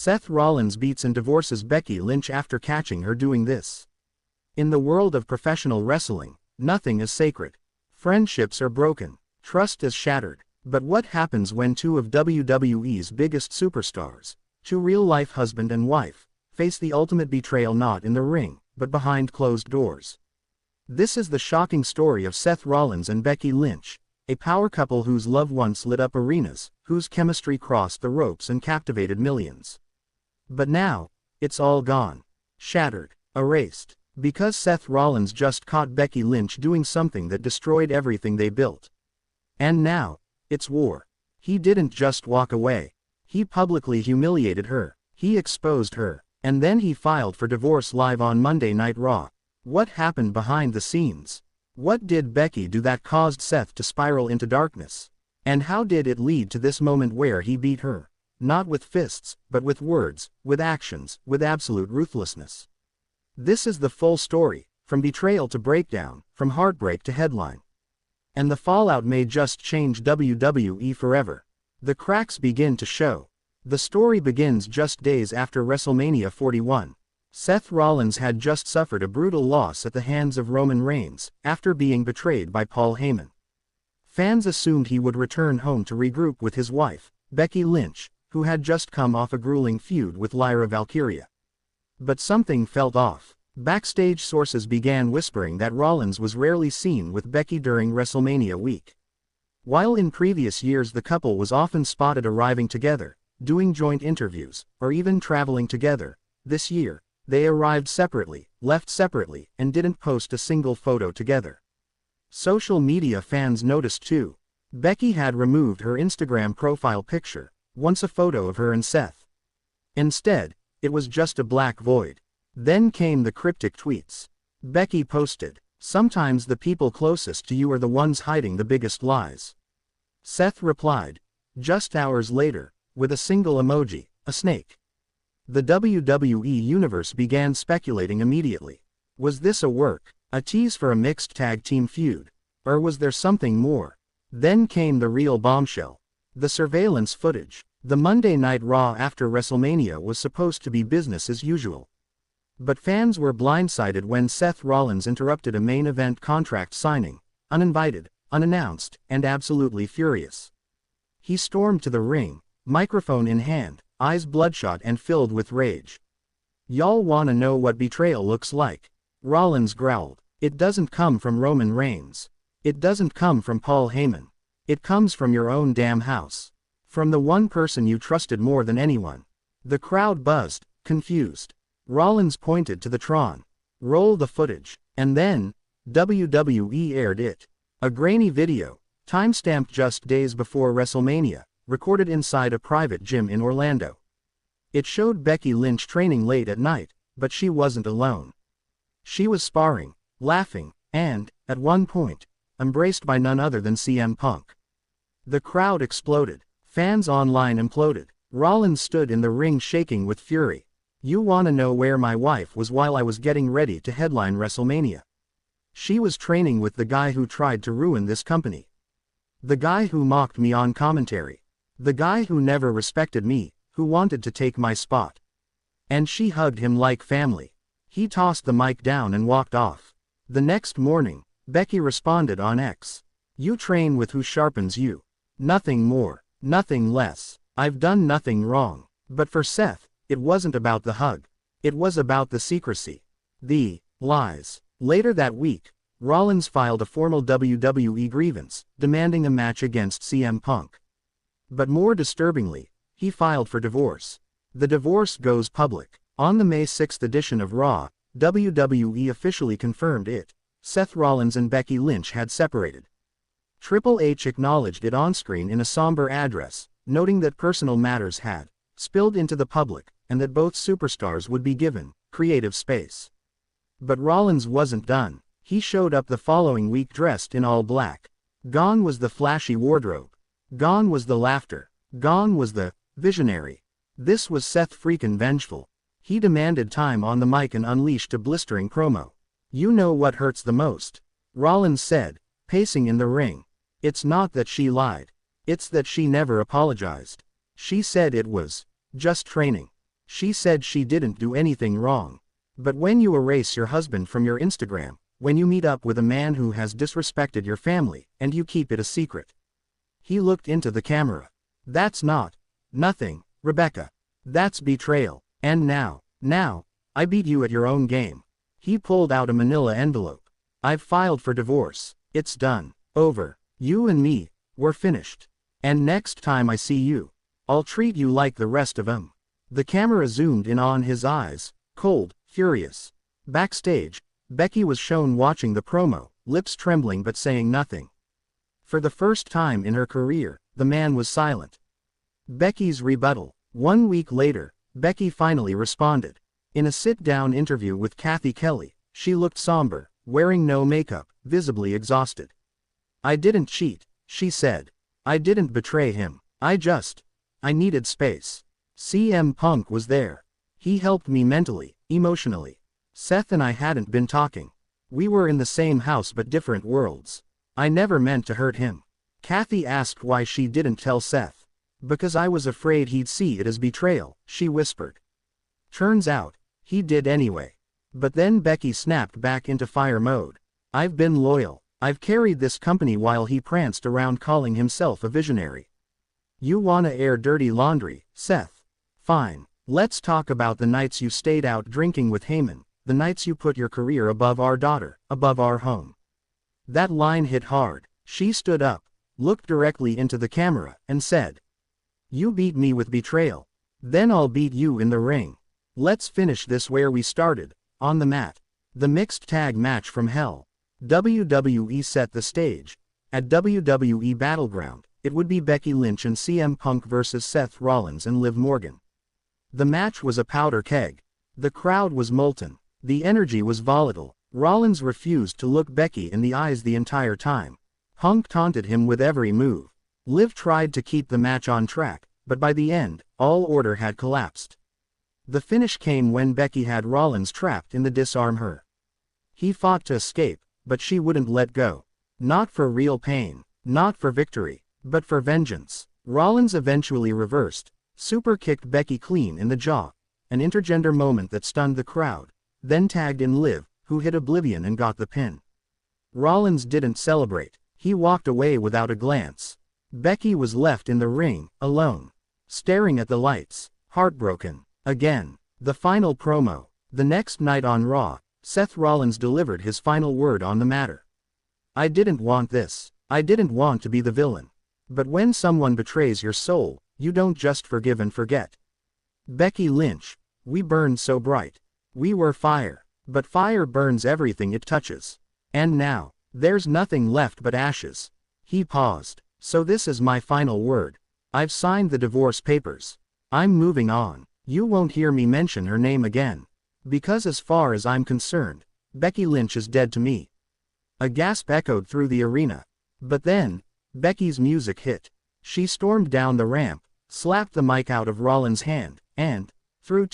Seth Rollins beats and divorces Becky Lynch after catching her doing this. In the world of professional wrestling, nothing is sacred. Friendships are broken. Trust is shattered. But what happens when two of WWE's biggest superstars, two real-life husband and wife, face the ultimate betrayal not in the ring, but behind closed doors? This is the shocking story of Seth Rollins and Becky Lynch, a power couple whose love once lit up arenas, whose chemistry crossed the ropes and captivated millions. But now, it's all gone. Shattered. Erased. Because Seth Rollins just caught Becky Lynch doing something that destroyed everything they built. And now, it's war. He didn't just walk away. He publicly humiliated her. He exposed her. And then he filed for divorce live on Monday Night Raw. What happened behind the scenes? What did Becky do that caused Seth to spiral into darkness? And how did it lead to this moment where he beat her? Not with fists, but with words, with actions, with absolute ruthlessness. This is the full story, from betrayal to breakdown, from heartbreak to headline. And the fallout may just change WWE forever. The cracks begin to show. The story begins just days after WrestleMania 41. Seth Rollins had just suffered a brutal loss at the hands of Roman Reigns, after being betrayed by Paul Heyman. Fans assumed he would return home to regroup with his wife, Becky Lynch, who had just come off a grueling feud with Lyra Valkyria. But something felt off. Backstage sources began whispering that Rollins was rarely seen with Becky during WrestleMania week. While in previous years the couple was often spotted arriving together, doing joint interviews, or even traveling together, this year, they arrived separately, left separately, and didn't post a single photo together. Social media fans noticed too. Becky had removed her Instagram profile picture, once a photo of her and Seth. Instead, it was just a black void. Then came the cryptic tweets. Becky posted, "Sometimes the people closest to you are the ones hiding the biggest lies." Seth replied, just hours later, with a single emoji, a snake. The WWE universe began speculating immediately. Was this a work, a tease for a mixed tag team feud? Or was there something more? Then came the real bombshell. The surveillance footage. The Monday Night Raw after WrestleMania was supposed to be business as usual. But fans were blindsided when Seth Rollins interrupted a main event contract signing, uninvited, unannounced, and absolutely furious. He stormed to the ring, microphone in hand, eyes bloodshot and filled with rage. "Y'all wanna know what betrayal looks like?" Rollins growled. "It doesn't come from Roman Reigns. It doesn't come from Paul Heyman. It comes from your own damn house. From the one person you trusted more than anyone." The crowd buzzed, confused. Rollins pointed to the Tron. "Roll the footage." And then, WWE aired it. A grainy video, timestamped just days before WrestleMania, recorded inside a private gym in Orlando. It showed Becky Lynch training late at night, but she wasn't alone. She was sparring, laughing, and, at one point, embraced by none other than CM Punk. The crowd exploded. Fans online imploded. Rollins stood in the ring shaking with fury. "You wanna know where my wife was while I was getting ready to headline WrestleMania? She was training with the guy who tried to ruin this company. The guy who mocked me on commentary. The guy who never respected me, who wanted to take my spot. And she hugged him like family." He tossed the mic down and walked off. The next morning, Becky responded on X. "You train with who sharpens you. Nothing more, nothing less. I've done nothing wrong." But for Seth, it wasn't about the hug. It was about the secrecy. The lies. Later that week, Rollins filed a formal WWE grievance, demanding a match against CM Punk. But more disturbingly, he filed for divorce. The divorce goes public. On the May 6 edition of Raw, WWE officially confirmed it. Seth Rollins and Becky Lynch had separated. Triple H acknowledged it on-screen in a somber address, noting that personal matters had spilled into the public, and that both superstars would be given creative space. But Rollins wasn't done. He showed up the following week dressed in all black. Gone was the flashy wardrobe. Gone was the laughter. Gone was the visionary. This was Seth freakin' vengeful. He demanded time on the mic and unleashed a blistering promo. "You know what hurts the most," Rollins said, pacing in the ring. "It's not that she lied. It's that she never apologized. She said it was just training. She said she didn't do anything wrong. But when you erase your husband from your Instagram, when you meet up with a man who has disrespected your family, and you keep it a secret. He looked into the camera. That's nothing, Rebecca. That's betrayal. And now, I beat you at your own game. He pulled out a manila envelope. I've filed for divorce. It's done. Over. You and me, we're finished. And next time I see you, I'll treat you like the rest of 'em. The camera zoomed in on his eyes, cold, furious. Backstage, Becky was shown watching the promo, lips trembling but saying nothing. For the first time in her career, the man was silent. Becky's rebuttal. 1 week later, Becky finally responded. In a sit-down interview with Kathy Kelly, she looked somber, wearing no makeup, visibly exhausted. I didn't cheat, she said. I didn't betray him. I needed space. CM Punk was there. He helped me mentally, emotionally. Seth and I hadn't been talking. We were in the same house but different worlds. I never meant to hurt him. Kathy asked why she didn't tell Seth. Because I was afraid he'd see it as betrayal, she whispered. Turns out, he did anyway. But then Becky snapped back into fire mode. I've been loyal. I've carried this company while he pranced around calling himself a visionary. You wanna air dirty laundry, Seth? Fine. Let's talk about the nights you stayed out drinking with Heyman, the nights you put your career above our daughter, above our home. That line hit hard. She stood up, looked directly into the camera, and said, you beat me with betrayal. Then I'll beat you in the ring. Let's finish this where we started, on the mat. The mixed tag match from hell. WWE set the stage. At WWE Battleground, it would be Becky Lynch and CM Punk versus Seth Rollins and Liv Morgan. The match was a powder keg. The crowd was molten. The energy was volatile. Rollins refused to look Becky in the eyes the entire time. Punk taunted him with every move. Liv tried to keep the match on track, but by the end, all order had collapsed. The finish came when Becky had Rollins trapped in the disarm her. He fought to escape, but she wouldn't let go. Not for real pain, not for victory, but for vengeance. Rollins eventually reversed, super kicked Becky clean in the jaw, an intergender moment that stunned the crowd, then tagged in Liv, who hit Oblivion and got the pin. Rollins didn't celebrate. He walked away without a glance. Becky was left in the ring, alone, staring at the lights, heartbroken. Again. The final promo. The next night on Raw, Seth Rollins delivered his final word on the matter. I didn't want this. I didn't want to be the villain. But when someone betrays your soul, you don't just forgive and forget. Becky Lynch. We burned so bright. We were fire. But fire burns everything it touches. And now, there's nothing left but ashes. He paused. So this is my final word. I've signed the divorce papers. I'm moving on. You won't hear me mention her name again. Because as far as I'm concerned, Becky Lynch is dead to me. A gasp echoed through the arena. But then, Becky's music hit. She stormed down the ramp, slapped the mic out of Rollins' hand, and, through